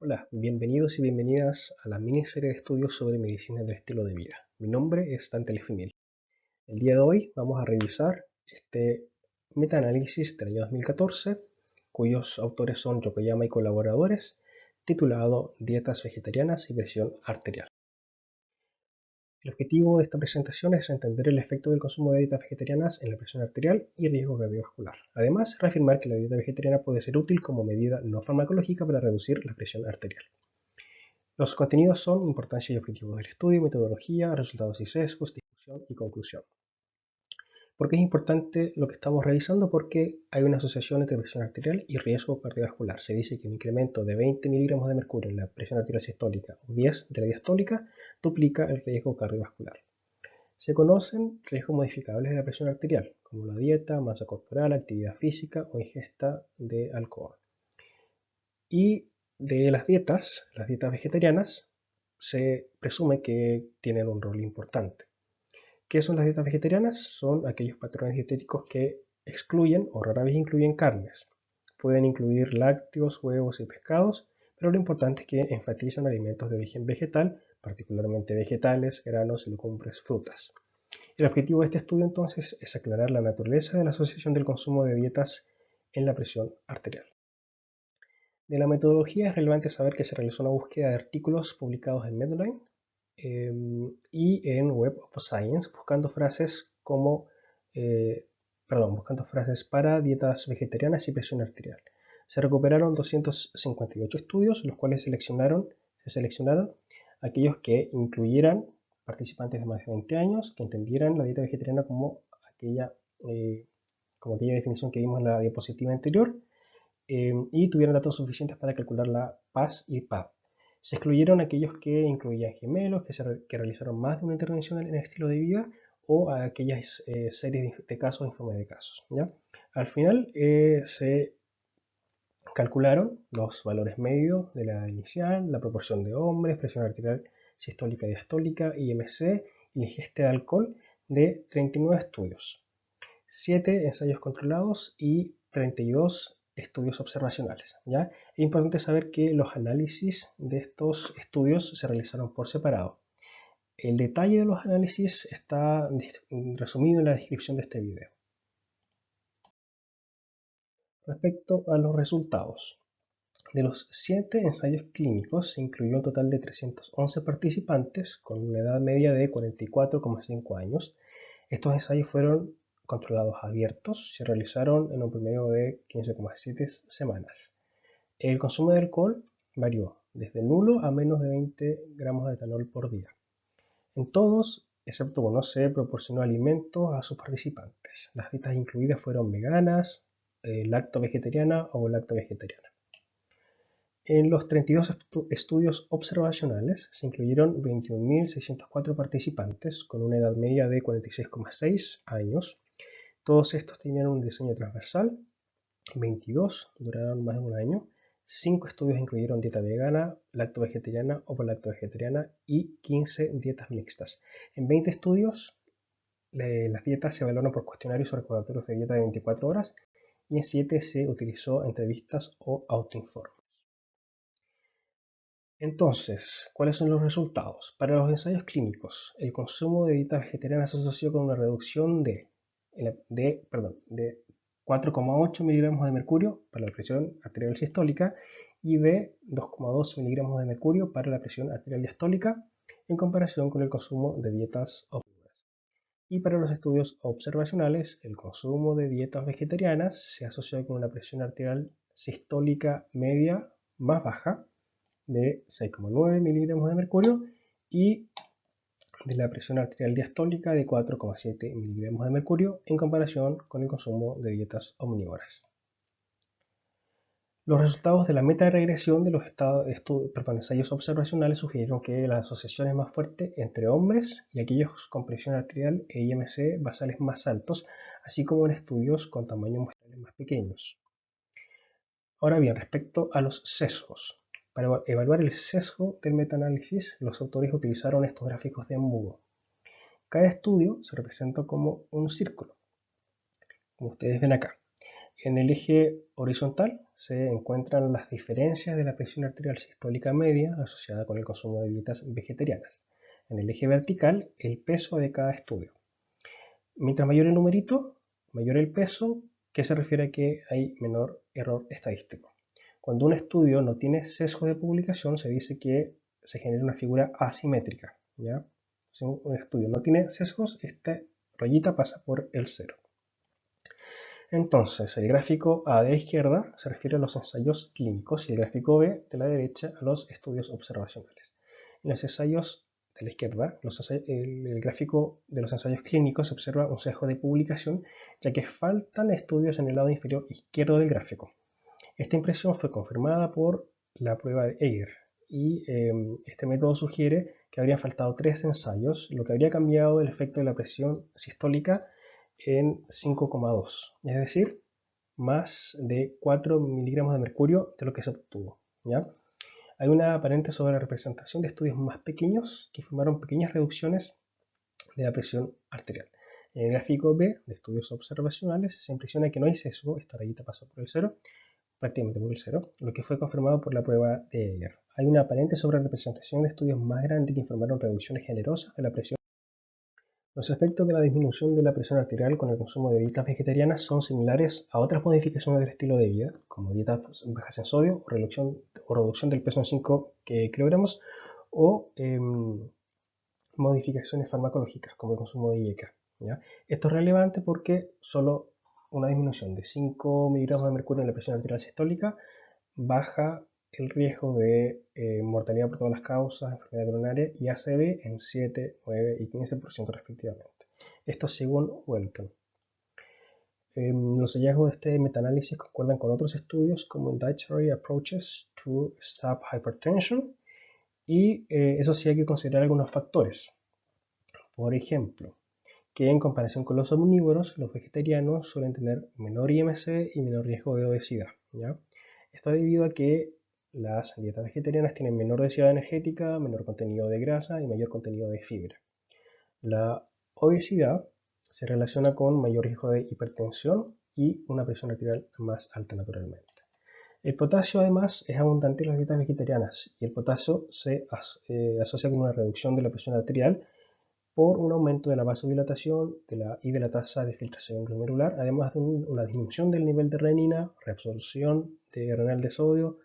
Hola, bienvenidos y bienvenidas a la miniserie de estudios sobre medicina del estilo de vida. Mi nombre es Dante Lefemil. El día de hoy vamos a revisar este metaanálisis del año 2014, cuyos autores son Yokoyama y colaboradores, titulado Dietas vegetarianas y presión arterial. El objetivo de esta presentación es entender el efecto del consumo de dietas vegetarianas en la presión arterial y riesgo cardiovascular. Además, reafirmar que la dieta vegetariana puede ser útil como medida no farmacológica para reducir la presión arterial. Los contenidos son importancia y objetivos del estudio, metodología, resultados y sesgos, discusión y conclusión. ¿Por qué es importante lo que estamos revisando? Porque hay una asociación entre presión arterial y riesgo cardiovascular. Se dice que un incremento de 20 miligramos de mercurio en la presión arterial sistólica o 10 de la diastólica duplica el riesgo cardiovascular. Se conocen riesgos modificables de la presión arterial, como la dieta, masa corporal, actividad física o ingesta de alcohol. Y de las dietas vegetarianas, se presume que tienen un rol importante. ¿Qué son las dietas vegetarianas? Son aquellos patrones dietéticos que excluyen o rara vez incluyen carnes. Pueden incluir lácteos, huevos y pescados, pero lo importante es que enfatizan alimentos de origen vegetal, particularmente vegetales, granos, legumbres, frutas. El objetivo de este estudio entonces es aclarar la naturaleza de la asociación del consumo de dietas en la presión arterial. De la metodología es relevante saber que se realizó una búsqueda de artículos publicados en Medline y en Web of Science buscando frases buscando frases para dietas vegetarianas y presión arterial. Se recuperaron 258 estudios, los cuales se seleccionaron aquellos que incluyeran participantes de más de 20 años, que entendieran la dieta vegetariana como aquella definición que vimos en la diapositiva anterior, y tuvieron datos suficientes para calcular la PAS y PAP. Se excluyeron aquellos que incluían gemelos, que realizaron más de una intervención en el estilo de vida, o a aquellas series de casos, informes de casos. ¿ya? Al final se calcularon los valores medios de la edad inicial, la proporción de hombres, presión arterial sistólica y diastólica, IMC y la ingesta de alcohol de 39 estudios, 7 ensayos controlados y 32 estudios observacionales. ¿ya? Es importante saber que los análisis de estos estudios se realizaron por separado. El detalle de los análisis está resumido en la descripción de este video. Respecto a los resultados, de los 7 ensayos clínicos se incluyó un total de 311 participantes con una edad media de 44,5 años. Estos ensayos fueron controlados abiertos, se realizaron en un promedio de 15,7 semanas. El consumo de alcohol varió desde nulo a menos de 20 gramos de etanol por día. En todos, excepto uno, se proporcionó alimentos a sus participantes. Las dietas incluidas fueron veganas, lacto-vegetariana o lacto-vegetariana. En los 32 estudios observacionales se incluyeron 21.604 participantes con una edad media de 46,6 años. Todos estos tenían un diseño transversal, 22 duraron más de un año, 5 estudios incluyeron dieta vegana, lacto-vegetariana o lacto-vegetariana y 15 dietas mixtas. En 20 estudios las dietas se evaluaron por cuestionarios o recordatorios de dieta de 24 horas y en 7 se utilizó entrevistas o autoinformes. Entonces, ¿cuáles son los resultados? Para los ensayos clínicos, el consumo de dieta vegetariana se asoció con una reducción de 4,8 miligramos de mercurio para la presión arterial sistólica y de 2,2 miligramos de mercurio para la presión arterial diastólica en comparación con el consumo de dietas omnívoras. Y para los estudios observacionales, el consumo de dietas vegetarianas se asoció con una presión arterial sistólica media más baja de 6,9 miligramos de mercurio y de la presión arterial diastólica de 4,7 miligramos de mercurio en comparación con el consumo de dietas omnívoras. Los resultados de la metaregresión de los ensayos observacionales sugirieron que la asociación es más fuerte entre hombres y aquellos con presión arterial e IMC basales más altos, así como en estudios con tamaños muestrales más pequeños. Ahora bien, respecto a los sesgos. Para evaluar el sesgo del metaanálisis, los autores utilizaron estos gráficos de embudo. Cada estudio se representa como un círculo, como ustedes ven acá. En el eje horizontal se encuentran las diferencias de la presión arterial sistólica media asociada con el consumo de dietas vegetarianas. En el eje vertical, el peso de cada estudio. Mientras mayor el numerito, mayor el peso, que se refiere a que hay menor error estadístico. Cuando un estudio no tiene sesgo de publicación, se dice que se genera una figura asimétrica, ¿ya? Si un estudio no tiene sesgos, esta rayita pasa por el cero. Entonces, el gráfico A de la izquierda se refiere a los ensayos clínicos y el gráfico B de la derecha a los estudios observacionales. En los ensayos de la izquierda, el gráfico de los ensayos clínicos observa un sesgo de publicación, ya que faltan estudios en el lado inferior izquierdo del gráfico. Esta impresión fue confirmada por la prueba de Eiger y este método sugiere que habrían faltado 3 ensayos, lo que habría cambiado el efecto de la presión sistólica en 5,2, es decir, más de 4 miligramos de mercurio de lo que se obtuvo, ¿ya? Hay una aparente sobrerepresentación de estudios más pequeños que informaron pequeñas reducciones de la presión arterial. En el gráfico B de estudios observacionales se impresiona que no hay sesgo, esta rayita pasa por el cero, prácticamente por el cero, lo que fue confirmado por la prueba de Eiger. Hay una aparente sobrerepresentación de estudios más grandes que informaron reducciones generosas de la presión. Los efectos de la disminución de la presión arterial con el consumo de dietas vegetarianas son similares a otras modificaciones del estilo de vida, como dietas bajas en sodio o reducción del peso en 5 kilogramos o modificaciones farmacológicas, como el consumo de IECA, ¿ya? Esto es relevante porque solo una disminución de 5 miligramos de mercurio en la presión arterial sistólica baja el riesgo de mortalidad por todas las causas, enfermedad coronaria y ACV en 7, 9 y 15% respectivamente. Esto según Welton. Los hallazgos de este metaanálisis concuerdan con otros estudios como el Dietary Approaches to Stop Hypertension y eso sí hay que considerar algunos factores. Por ejemplo, que en comparación con los omnívoros, los vegetarianos suelen tener menor IMC y menor riesgo de obesidad, ¿ya? Esto debido a que las dietas vegetarianas tienen menor densidad energética, menor contenido de grasa y mayor contenido de fibra. La obesidad se relaciona con mayor riesgo de hipertensión y una presión arterial más alta naturalmente. El potasio además es abundante en las dietas vegetarianas y el potasio se asocia con una reducción de la presión arterial por un aumento de la vasodilatación y de la tasa de filtración glomerular, además de una disminución del nivel de renina, reabsorción de renal de sodio,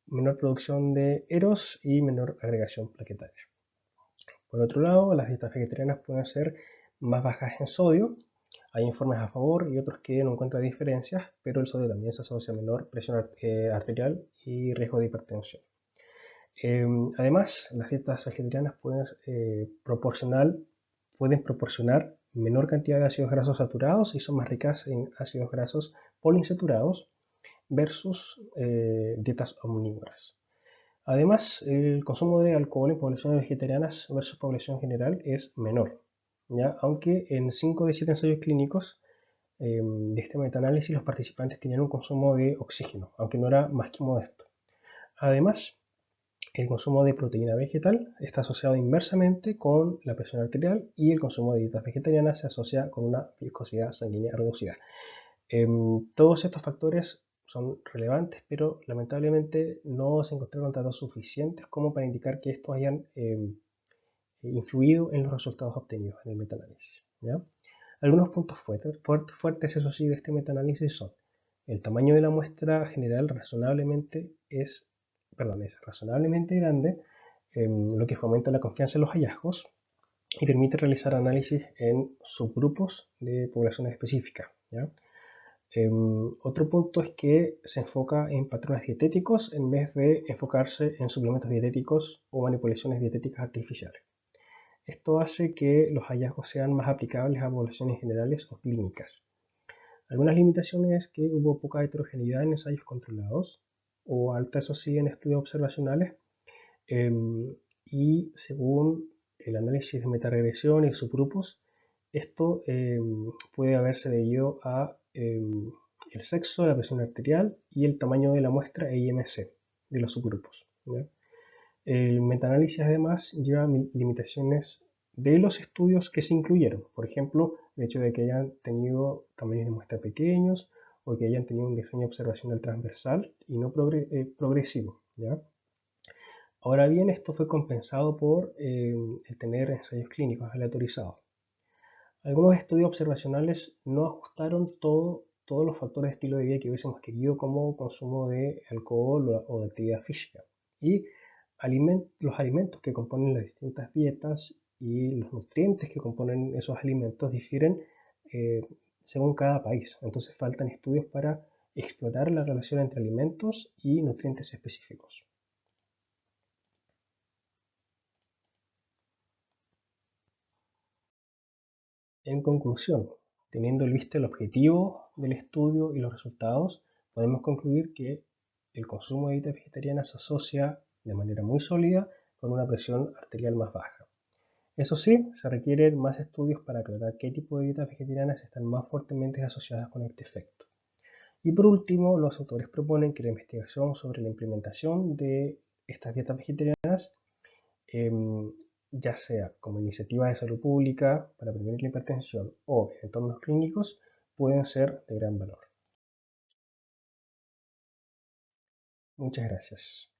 menor producción de Eros y menor agregación plaquetaria. Por otro lado, las dietas vegetarianas pueden ser más bajas en sodio. Hay informes a favor y otros que no encuentran diferencias, pero el sodio también se asocia a menor presión arterial y riesgo de hipertensión. Además, las dietas vegetarianas pueden proporcionar menor cantidad de ácidos grasos saturados y son más ricas en ácidos grasos poliinsaturados versus dietas omnívoras. Además, el consumo de alcohol en poblaciones vegetarianas versus población general es menor, ¿ya? Aunque en 5 de 7 ensayos clínicos de este metaanálisis los participantes tenían un consumo de oxígeno, aunque no era más que modesto. Además, el consumo de proteína vegetal está asociado inversamente con la presión arterial y el consumo de dietas vegetarianas se asocia con una viscosidad sanguínea reducida. Todos estos factores son relevantes, pero lamentablemente no se encontraron datos suficientes como para indicar que estos hayan influido en los resultados obtenidos en el metaanálisis, ¿ya? Algunos puntos fuertes, eso sí, de este metaanálisis son el tamaño de la muestra general es razonablemente grande, lo que fomenta la confianza en los hallazgos y permite realizar análisis en subgrupos de poblaciones específicas, ¿ya? Otro punto es que se enfoca en patrones dietéticos en vez de enfocarse en suplementos dietéticos o manipulaciones dietéticas artificiales. Esto hace que los hallazgos sean más aplicables a poblaciones generales o clínicas. Algunas limitaciones es que hubo poca heterogeneidad en ensayos controlados o alta, eso sí, en estudios observacionales, y según el análisis de metaregresión y subgrupos, esto puede haberse debido a el sexo, la presión arterial y el tamaño de la muestra e IMC de los subgrupos, ¿ya? El metaanálisis además lleva limitaciones de los estudios que se incluyeron, por ejemplo, el hecho de que hayan tenido tamaños de muestra pequeños o que hayan tenido un diseño observacional transversal y no progresivo, ¿ya? Ahora bien, esto fue compensado por el tener ensayos clínicos aleatorizados. Algunos estudios observacionales no ajustaron todos los factores de estilo de vida que hubiésemos querido, como consumo de alcohol o de actividad física. Y los alimentos que componen las distintas dietas y los nutrientes que componen esos alimentos difieren eh, según cada país. Entonces faltan estudios para explorar la relación entre alimentos y nutrientes específicos. En conclusión, teniendo en vista el objetivo del estudio y los resultados, podemos concluir que el consumo de dieta vegetariana se asocia de manera muy sólida con una presión arterial más baja. Eso sí, se requieren más estudios para aclarar qué tipo de dietas vegetarianas están más fuertemente asociadas con este efecto. Y por último, los autores proponen que la investigación sobre la implementación de estas dietas vegetarianas ya sea como iniciativa de salud pública para prevenir la hipertensión o en entornos clínicos, pueden ser de gran valor. Muchas gracias.